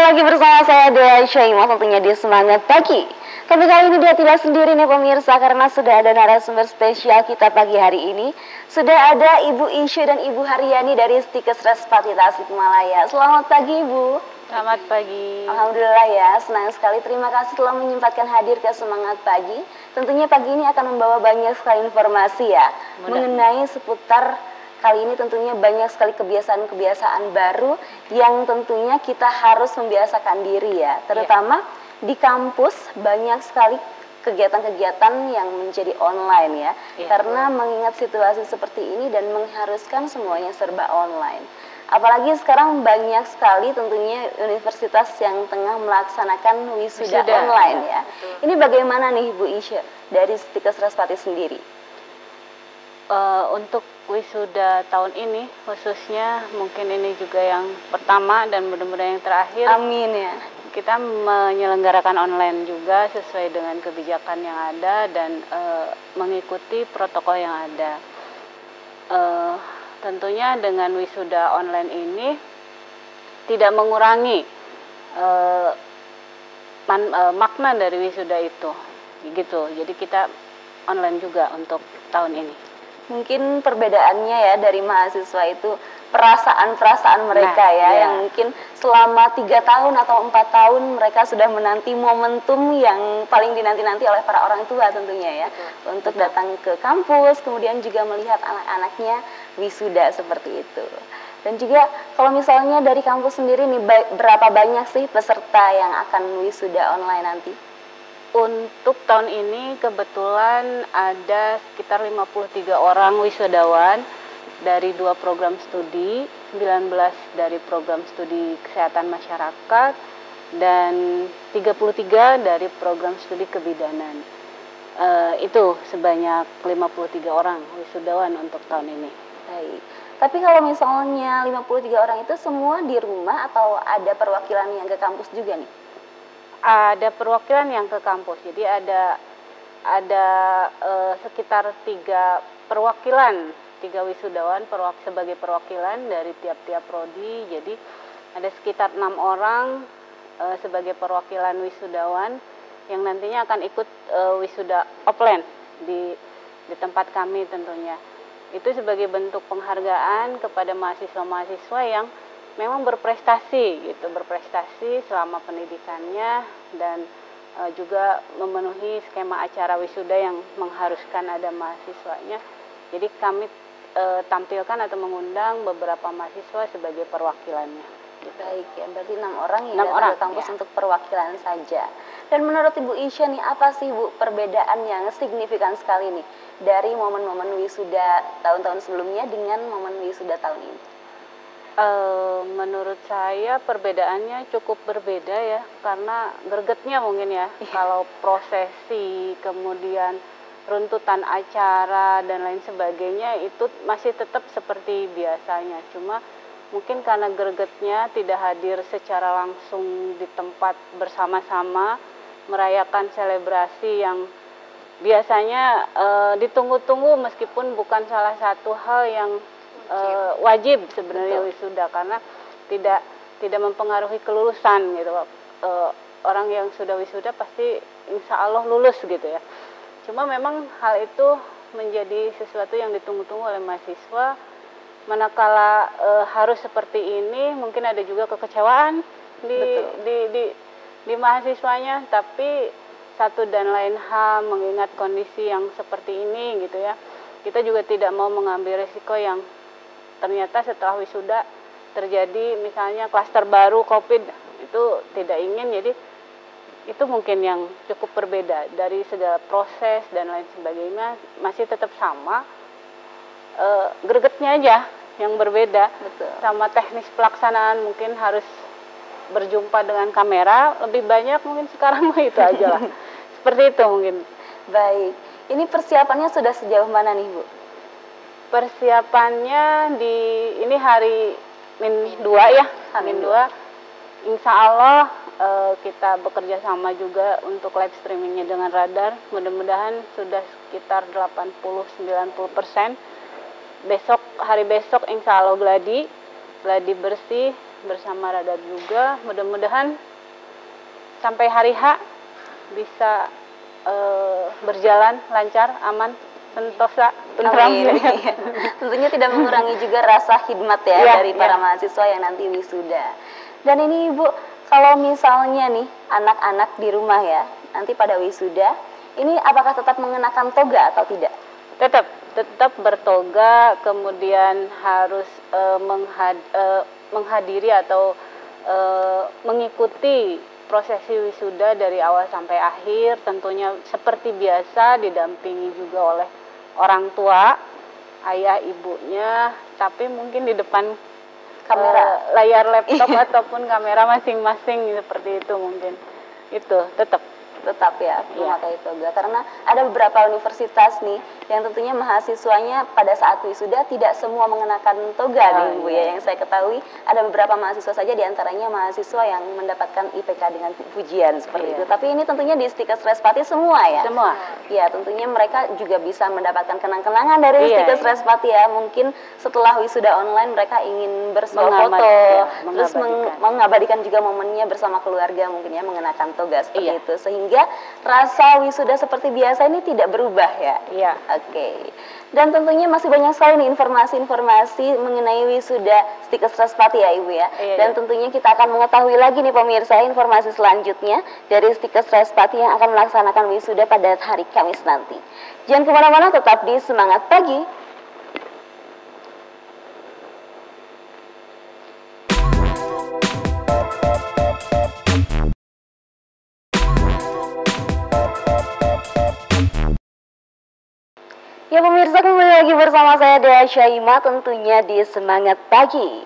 lagi bersama saya Dea Syaimah tentunya di Semangat Pagi. Tapi kali ini dia tidak sendiri nih pemirsa, karena sudah ada narasumber spesial kita pagi hari ini. Sudah ada Ibu Isya dan Ibu Haryani dari Stikes Respati Tasikmalaya. Selamat pagi Ibu. Selamat pagi. Alhamdulillah ya, senang sekali. Terima kasih telah menyempatkan hadir ke Semangat Pagi. Tentunya pagi ini akan membawa banyak sekali informasi ya mengenai seputar kali ini tentunya banyak sekali kebiasaan-kebiasaan baru yang tentunya kita harus membiasakan diri ya. Terutama di kampus banyak sekali kegiatan-kegiatan yang menjadi online ya. Karena mengingat situasi seperti ini dan mengharuskan semuanya serba online. Apalagi sekarang banyak sekali tentunya universitas yang tengah melaksanakan wisuda online ya. Ini bagaimana nih Bu Isya dari Stikes Respati sendiri? Untuk wisuda tahun ini khususnya mungkin ini juga yang pertama dan mudah-mudahan yang terakhir. Amin ya. Kita menyelenggarakan online juga sesuai dengan kebijakan yang ada dan mengikuti protokol yang ada. Tentunya dengan wisuda online ini tidak mengurangi makna dari wisuda itu, gitu. Jadi kita online juga untuk tahun ini. Mungkin perbedaannya ya dari mahasiswa itu perasaan-perasaan mereka yang mungkin selama 3 tahun atau 4 tahun mereka sudah menanti momentum yang paling dinanti-nanti oleh para orang tua tentunya ya. Untuk datang ke kampus, kemudian juga melihat anak-anaknya wisuda seperti itu. Dan juga kalau misalnya dari kampus sendiri nih, berapa banyak sih peserta yang akan wisuda online nanti? Untuk tahun ini kebetulan ada sekitar 53 orang wisudawan dari 2 program studi, 19 dari program studi kesehatan masyarakat, dan 33 dari program studi kebidanan. Itu sebanyak 53 orang wisudawan untuk tahun ini. Baik. Tapi kalau misalnya 53 orang itu semua di rumah atau ada perwakilan yang ke kampus juga nih? Ada perwakilan yang ke kampus, jadi ada sekitar 3 perwakilan, 3 wisudawan sebagai perwakilan dari tiap-tiap prodi. Jadi ada sekitar 6 orang sebagai perwakilan wisudawan yang nantinya akan ikut wisuda offline di tempat kami tentunya. Itu sebagai bentuk penghargaan kepada mahasiswa-mahasiswa yang memang berprestasi selama pendidikannya dan juga memenuhi skema acara wisuda yang mengharuskan ada mahasiswanya. Jadi kami tampilkan atau mengundang beberapa mahasiswa sebagai perwakilannya. Baik ya, berarti 6 orang yang datang ke kampus untuk perwakilan saja. Dan menurut Ibu Isya nih, apa sih Bu perbedaan yang signifikan sekali nih dari momen-momen wisuda tahun-tahun sebelumnya dengan momen wisuda tahun ini? Menurut saya perbedaannya cukup berbeda ya, karena gregetnya mungkin ya. Kalau prosesi, kemudian runtutan acara dan lain sebagainya itu masih tetap seperti biasanya. Cuma mungkin karena gregetnya tidak hadir secara langsung di tempat bersama-sama merayakan selebrasi yang biasanya ditunggu-tunggu, meskipun bukan salah satu hal yang wajib sebenarnya wisuda, karena tidak mempengaruhi kelulusan gitu. Orang yang sudah wisuda pasti insya Allah lulus gitu ya. Cuma memang hal itu menjadi sesuatu yang ditunggu-tunggu oleh mahasiswa. Manakala harus seperti ini, mungkin ada juga kekecewaan di mahasiswanya, tapi satu dan lain hal mengingat kondisi yang seperti ini gitu ya. Kita juga tidak mau mengambil resiko yang ternyata setelah wisuda terjadi misalnya klaster baru COVID, itu tidak ingin. Jadi itu mungkin yang cukup berbeda dari segala proses dan lain sebagainya, masih tetap sama, gregetnya aja yang berbeda. Sama teknis pelaksanaan mungkin harus berjumpa dengan kamera lebih banyak, mungkin sekarang itu aja lah. Seperti itu mungkin. Baik, ini persiapannya sudah sejauh mana nih Bu? Persiapannya ini hari min 2 ya, min 2. Insya Allah kita bekerja sama juga untuk live streamingnya dengan Radar. Mudah-mudahan sudah sekitar 80-90%. Hari besok insya Allah gladi bersih, bersama radar juga. Mudah-mudahan sampai hari H bisa berjalan lancar, aman, sentosa, tentram. Tentunya tidak mengurangi juga rasa khidmat dari para mahasiswa yang nanti wisuda. Dan ini Ibu, kalau misalnya nih anak-anak di rumah ya, nanti pada wisuda, ini apakah tetap mengenakan toga atau tidak? Tetap bertoga, kemudian harus menghadiri atau mengikuti prosesi wisuda dari awal sampai akhir, tentunya seperti biasa didampingi juga oleh orang tua, ayah ibunya, tapi mungkin di depan kamera, layar laptop ataupun kamera masing-masing seperti itu mungkin. Itu tetap ya memakai toga, karena ada beberapa universitas nih yang tentunya mahasiswanya pada saat wisuda tidak semua mengenakan toga nih Bu ya. Yang saya ketahui ada beberapa mahasiswa saja, diantaranya mahasiswa yang mendapatkan IPK dengan pujian seperti itu. Tapi ini tentunya di Stikes Respati semua ya? Semua. Ya, tentunya mereka juga bisa mendapatkan kenang-kenangan dari Stikes Respati ya. Mungkin setelah wisuda online mereka ingin bersuah foto, terus mengabadikan juga momennya bersama keluarga mungkin ya, mengenakan toga seperti itu, sehingga rasa wisuda seperti biasa ini tidak berubah ya. Iya. Oke. Dan tentunya masih banyak sekali nih informasi-informasi mengenai wisuda Stikes Respati ya Ibu ya. Dan tentunya kita akan mengetahui lagi nih pemirsa informasi selanjutnya dari Stikes Respati yang akan melaksanakan wisuda pada hari Kamis nanti. Jangan kemana-mana, tetap di Semangat Pagi. Ya pemirsa, kembali lagi bersama saya Dea Syaima tentunya di Semangat Pagi.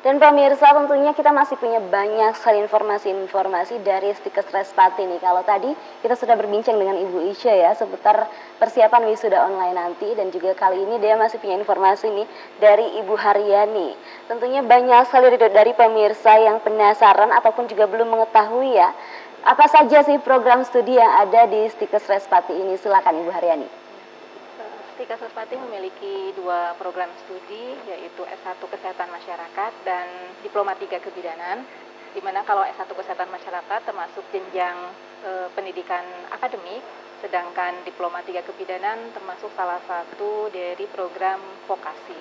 Dan pemirsa, tentunya kita masih punya banyak sekali informasi-informasi dari Stikes Respati nih. Kalau tadi kita sudah berbincang dengan Ibu Isya ya seputar persiapan wisuda online nanti, dan juga kali ini Dea masih punya informasi nih dari Ibu Haryani. Tentunya banyak sekali dari pemirsa yang penasaran ataupun juga belum mengetahui ya, apa saja sih program studi yang ada di Stikes Respati ini. Silakan Ibu Haryani. Stikes Respati memiliki 2 program studi, yaitu S1 Kesehatan Masyarakat dan Diploma 3 Kebidanan, di mana kalau S1 Kesehatan Masyarakat termasuk jenjang pendidikan akademik, sedangkan Diploma 3 Kebidanan termasuk salah satu dari program vokasi.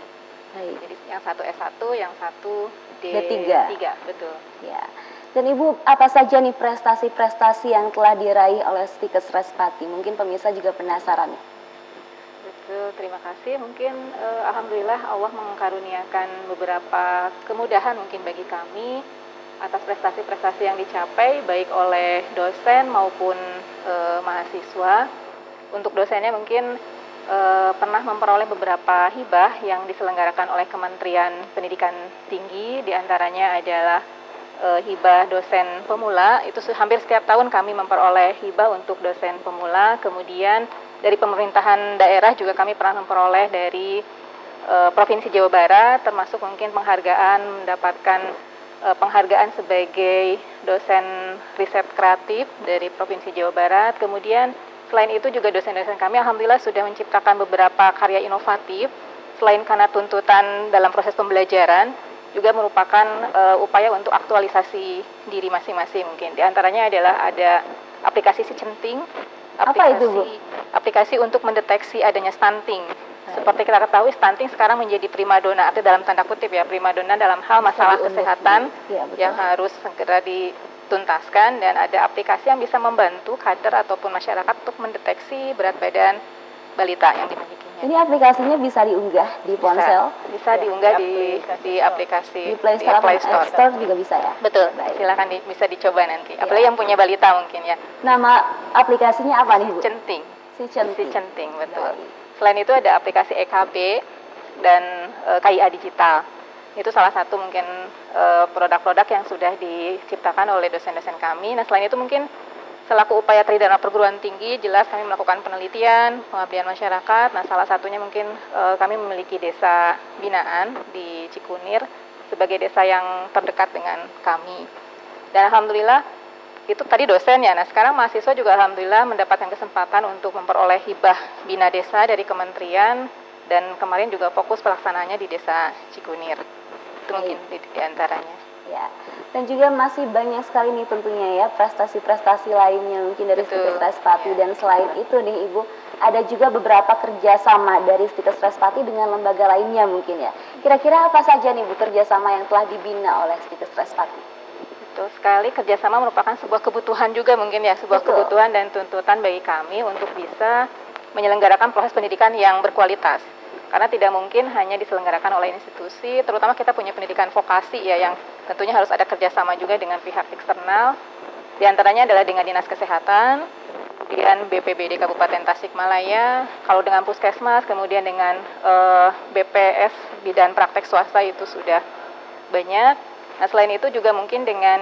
Jadi yang satu S1, yang satu D3. Betul. Ya. Dan Ibu, apa saja nih prestasi-prestasi yang telah diraih oleh Stikes Respati? Mungkin pemirsa juga penasaran nih. Betul, terima kasih. Mungkin alhamdulillah Allah mengkaruniakan beberapa kemudahan mungkin bagi kami atas prestasi-prestasi yang dicapai baik oleh dosen maupun mahasiswa. Untuk dosennya mungkin pernah memperoleh beberapa hibah yang diselenggarakan oleh Kementerian Pendidikan Tinggi, diantaranya adalah hibah dosen pemula. Itu hampir setiap tahun kami memperoleh hibah untuk dosen pemula. Kemudian dari pemerintahan daerah juga kami pernah memperoleh dari Provinsi Jawa Barat, termasuk mungkin mendapatkan penghargaan sebagai dosen riset kreatif dari Provinsi Jawa Barat. Kemudian selain itu juga dosen-dosen kami alhamdulillah sudah menciptakan beberapa karya inovatif, selain karena tuntutan dalam proses pembelajaran, juga merupakan upaya untuk aktualisasi diri masing-masing mungkin. Di antaranya adalah ada aplikasi Si Centing. Apa itu, Bu? Aplikasi untuk mendeteksi adanya stunting. Seperti kita ketahui, stunting sekarang menjadi primadona, artinya dalam tanda kutip ya, primadona dalam hal masalah kesehatan yang harus segera dituntaskan, dan ada aplikasi yang bisa membantu kader ataupun masyarakat untuk mendeteksi berat badan balita yang dimilikinya. Ini aplikasinya bisa diunggah di ponsel? Bisa diunggah di aplikasi di Play Store, Play Store. App Store juga bisa ya? Betul, silakan bisa dicoba nanti. Apalagi yang punya balita mungkin ya. Nama aplikasinya apa nih Bu? Centing. Si Centing, betul. Selain itu ada aplikasi EKB dan KIA Digital. Itu salah satu mungkin produk-produk yang sudah diciptakan oleh dosen-dosen kami. Nah, selain itu mungkin selaku upaya tridharma perguruan tinggi, jelas kami melakukan penelitian, pengabdian masyarakat. Nah, salah satunya mungkin kami memiliki desa binaan di Cikunir sebagai desa yang terdekat dengan kami. Dan alhamdulillah itu tadi dosen ya. Nah, sekarang mahasiswa juga alhamdulillah mendapatkan kesempatan untuk memperoleh hibah bina desa dari kementerian, dan kemarin juga fokus pelaksanaannya di desa Cikunir. Itu mungkin di antaranya. Ya, dan juga masih banyak sekali nih tentunya ya prestasi-prestasi lainnya mungkin dari Stikes Respati. Dan selain itu nih Ibu, ada juga beberapa kerjasama dari Stikes Respati dengan lembaga lainnya mungkin ya. Kira-kira apa saja nih Bu kerjasama yang telah dibina oleh Stikes Respati? Betul sekali, kerjasama merupakan sebuah kebutuhan juga mungkin ya, sebuah kebutuhan dan tuntutan bagi kami untuk bisa menyelenggarakan proses pendidikan yang berkualitas. Karena tidak mungkin hanya diselenggarakan oleh institusi, terutama kita punya pendidikan vokasi ya, yang tentunya harus ada kerjasama juga dengan pihak eksternal. Di antaranya adalah dengan Dinas Kesehatan, kemudian BPBD Kabupaten Tasikmalaya, kalau dengan Puskesmas, kemudian dengan BPS Bidan Praktek Swasta itu sudah banyak. Nah, selain itu juga mungkin dengan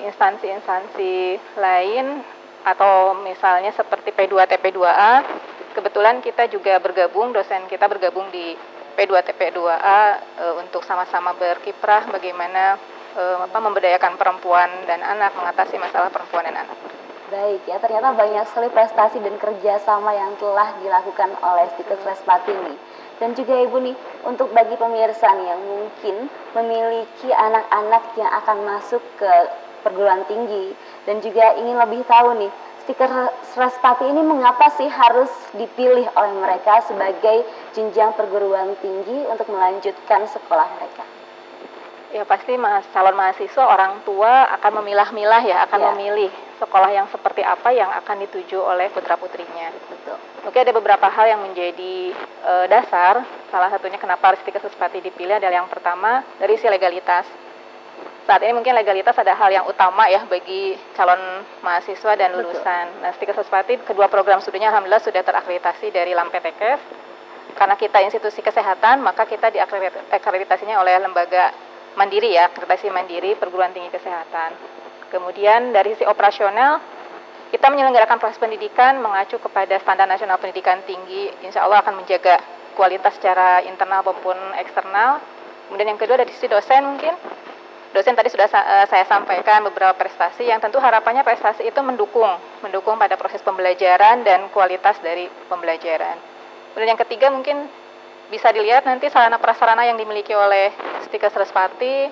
instansi-instansi lain atau misalnya seperti P2TP 2A, kebetulan kita juga bergabung, dosen kita bergabung di P2TP 2A untuk sama-sama berkiprah bagaimana memberdayakan perempuan dan anak, mengatasi masalah perempuan dan anak. Baik ya, ternyata banyak sekali prestasi dan kerjasama yang telah dilakukan oleh Stikes Respati nih. Dan juga Ibu nih, untuk bagi pemirsa nih yang mungkin memiliki anak-anak yang akan masuk ke perguruan tinggi dan juga ingin lebih tahu nih, Stikes Respati ini mengapa sih harus dipilih oleh mereka sebagai jenjang perguruan tinggi untuk melanjutkan sekolah mereka? Ya pasti calon mahasiswa orang tua akan memilah-milah ya, akan memilih sekolah yang seperti apa yang akan dituju oleh putra-putrinya. Betul. Mungkin ada beberapa hal yang menjadi dasar, salah satunya kenapa Stikes Respati dipilih adalah yang pertama dari sisi legalitas. Saat ini mungkin legalitas ada hal yang utama ya bagi calon mahasiswa dan lulusan. Nah, Stikes Respati kedua program studinya alhamdulillah sudah terakreditasi dari Lampetekes. Karena kita institusi kesehatan, maka kita diakreditasinya oleh lembaga mandiri ya, akreditasi mandiri perguruan tinggi kesehatan. Kemudian dari sisi operasional, kita menyelenggarakan proses pendidikan mengacu kepada standar nasional pendidikan tinggi. Insya Allah akan menjaga kualitas secara internal maupun eksternal. Kemudian yang kedua dari sisi dosen mungkin. Dosen tadi sudah saya sampaikan beberapa prestasi yang tentu harapannya prestasi itu mendukung pada proses pembelajaran dan kualitas dari pembelajaran. Kemudian yang ketiga mungkin bisa dilihat nanti sarana prasarana yang dimiliki oleh Stikes Respati,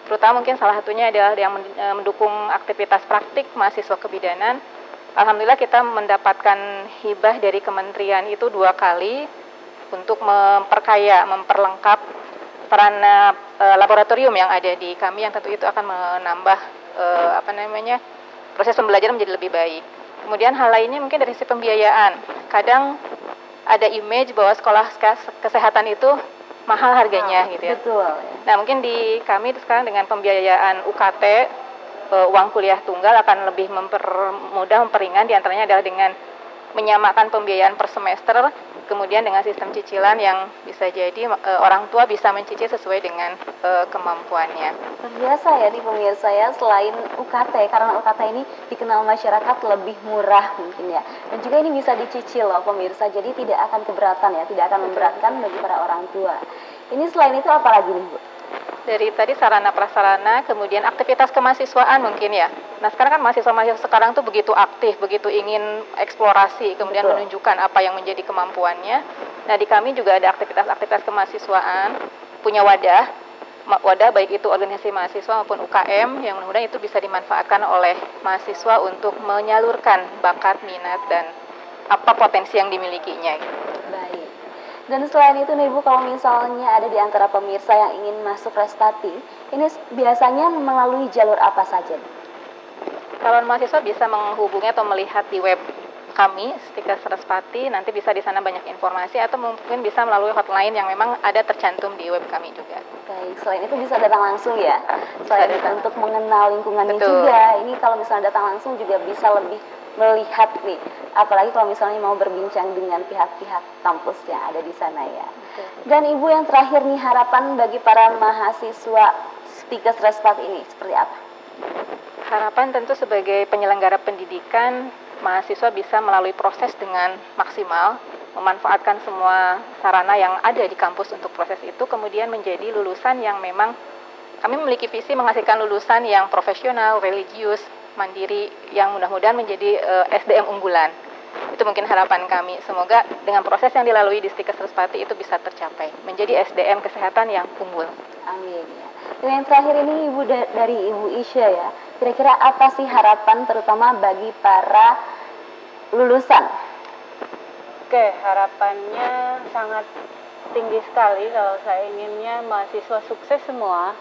terutama mungkin salah satunya adalah yang mendukung aktivitas praktik mahasiswa kebidanan. Alhamdulillah kita mendapatkan hibah dari kementerian itu 2 kali untuk memperlengkap sarana laboratorium yang ada di kami, yang tentu itu akan menambah proses pembelajaran menjadi lebih baik. Kemudian hal lainnya mungkin dari sisi pembiayaan. Kadang ada image bahwa sekolah kesehatan itu mahal harganya gitu ya. Betul. Nah mungkin di kami sekarang dengan pembiayaan UKT, uang kuliah tunggal akan lebih memperingan, diantaranya adalah dengan menyamakan pembiayaan per semester, kemudian dengan sistem cicilan yang bisa jadi orang tua bisa mencicil sesuai dengan kemampuannya. Biasa ya nih pemirsa ya, selain UKT, karena UKT ini dikenal masyarakat lebih murah mungkin ya, dan juga ini bisa dicicil loh pemirsa, jadi tidak akan keberatan ya, tidak akan memberatkan bagi para orang tua. Ini selain itu apa lagi nih Bu? Dari tadi sarana prasarana, kemudian aktivitas kemahasiswaan mungkin ya. Nah sekarang kan mahasiswa-mahasiswa sekarang tuh begitu aktif, begitu ingin eksplorasi, kemudian menunjukkan apa yang menjadi kemampuannya. Nah di kami juga ada aktivitas-aktivitas kemahasiswaan, punya wadah baik itu organisasi mahasiswa maupun UKM, yang mudah-mudahan itu bisa dimanfaatkan oleh mahasiswa untuk menyalurkan bakat, minat, dan apa potensi yang dimilikinya. Baik. Dan selain itu nih Bu, kalau misalnya ada di antara pemirsa yang ingin masuk Respati, ini biasanya melalui jalur apa saja? Calon mahasiswa bisa menghubungi atau melihat di web kami, Stikes Respati, nanti bisa di sana banyak informasi, atau mungkin bisa melalui hotline yang memang ada tercantum di web kami juga. Baik, selain itu bisa datang langsung ya, selain untuk mengenal lingkungannya juga, ini kalau misalnya datang langsung juga bisa lebih melihat nih, apalagi kalau misalnya mau berbincang dengan pihak-pihak kampus yang ada di sana ya. Dan Ibu yang terakhir nih, harapan bagi para mahasiswa Stikes Respati ini seperti apa? Harapan tentu sebagai penyelenggara pendidikan, mahasiswa bisa melalui proses dengan maksimal, memanfaatkan semua sarana yang ada di kampus untuk proses itu, kemudian menjadi lulusan yang memang kami memiliki visi menghasilkan lulusan yang profesional, religius, mandiri, yang mudah-mudahan menjadi SDM unggulan. Itu mungkin harapan kami. Semoga dengan proses yang dilalui di Stikes Respati itu bisa tercapai, menjadi SDM kesehatan yang unggul. Amin ya. Dan yang terakhir ini Ibu dari Ibu Isya ya. Kira-kira apa sih harapan terutama bagi para lulusan? Oke, harapannya sangat tinggi sekali. Kalau saya inginnya mahasiswa sukses semua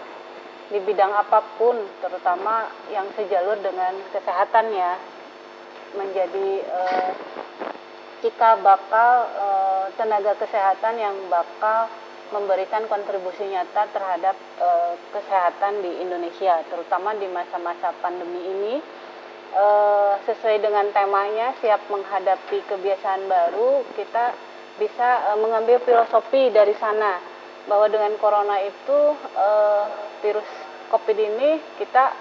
di bidang apapun, terutama yang sejalur dengan kesehatan ya, menjadi cikal bakal tenaga kesehatan yang bakal memberikan kontribusi nyata terhadap kesehatan di Indonesia, terutama di masa-masa pandemi ini. Sesuai dengan temanya, siap menghadapi kebiasaan baru, kita bisa mengambil filosofi dari sana, bahwa dengan corona itu, virus COVID ini, kita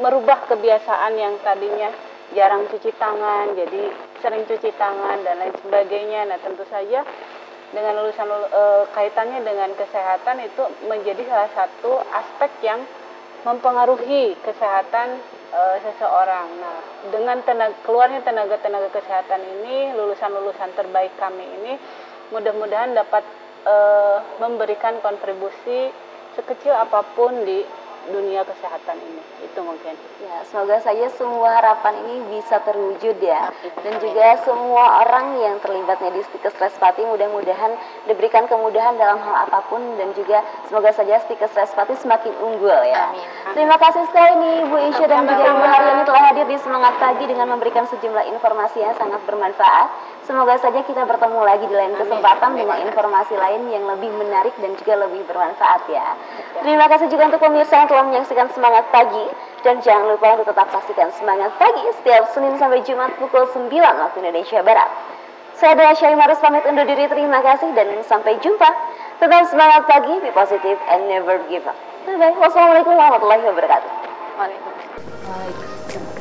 merubah kebiasaan yang tadinya jarang cuci tangan, jadi sering cuci tangan dan lain sebagainya. Nah, tentu saja dengan kaitannya dengan kesehatan itu menjadi salah satu aspek yang mempengaruhi kesehatan seseorang. Nah, dengan keluarnya tenaga-tenaga kesehatan ini, lulusan-lulusan terbaik kami ini mudah-mudahan dapat memberikan kontribusi sekecil apapun di dunia kesehatan ini. Itu mungkin. Ya, semoga saja semua harapan ini bisa terwujud ya. Dan juga semua orang yang terlibatnya di Stikes Respati mudah-mudahan diberikan kemudahan dalam hal apapun, dan juga semoga saja Stikes Respati semakin unggul ya. Amin. Terima kasih sekali nih Bu Isya dan juga Ibu Haryani telah hadir di Semangat Pagi dengan memberikan sejumlah informasi yang sangat bermanfaat. Semoga saja kita bertemu lagi di lain kesempatan dengan informasi lain yang lebih menarik dan juga lebih bermanfaat ya. Terima kasih juga untuk pemirsa yang telah menyaksikan Semangat Pagi, dan jangan lupa untuk tetap saksikan Semangat Pagi setiap Senin sampai Jumat pukul 9 waktu Indonesia Barat. Saya Dea Syaimarus pamit undur diri, terima kasih dan sampai jumpa. Tetap semangat pagi, be positive and never give up. Bye bye. Wassalamualaikum warahmatullahi wabarakatuh. Waalaikumsalam. Baik.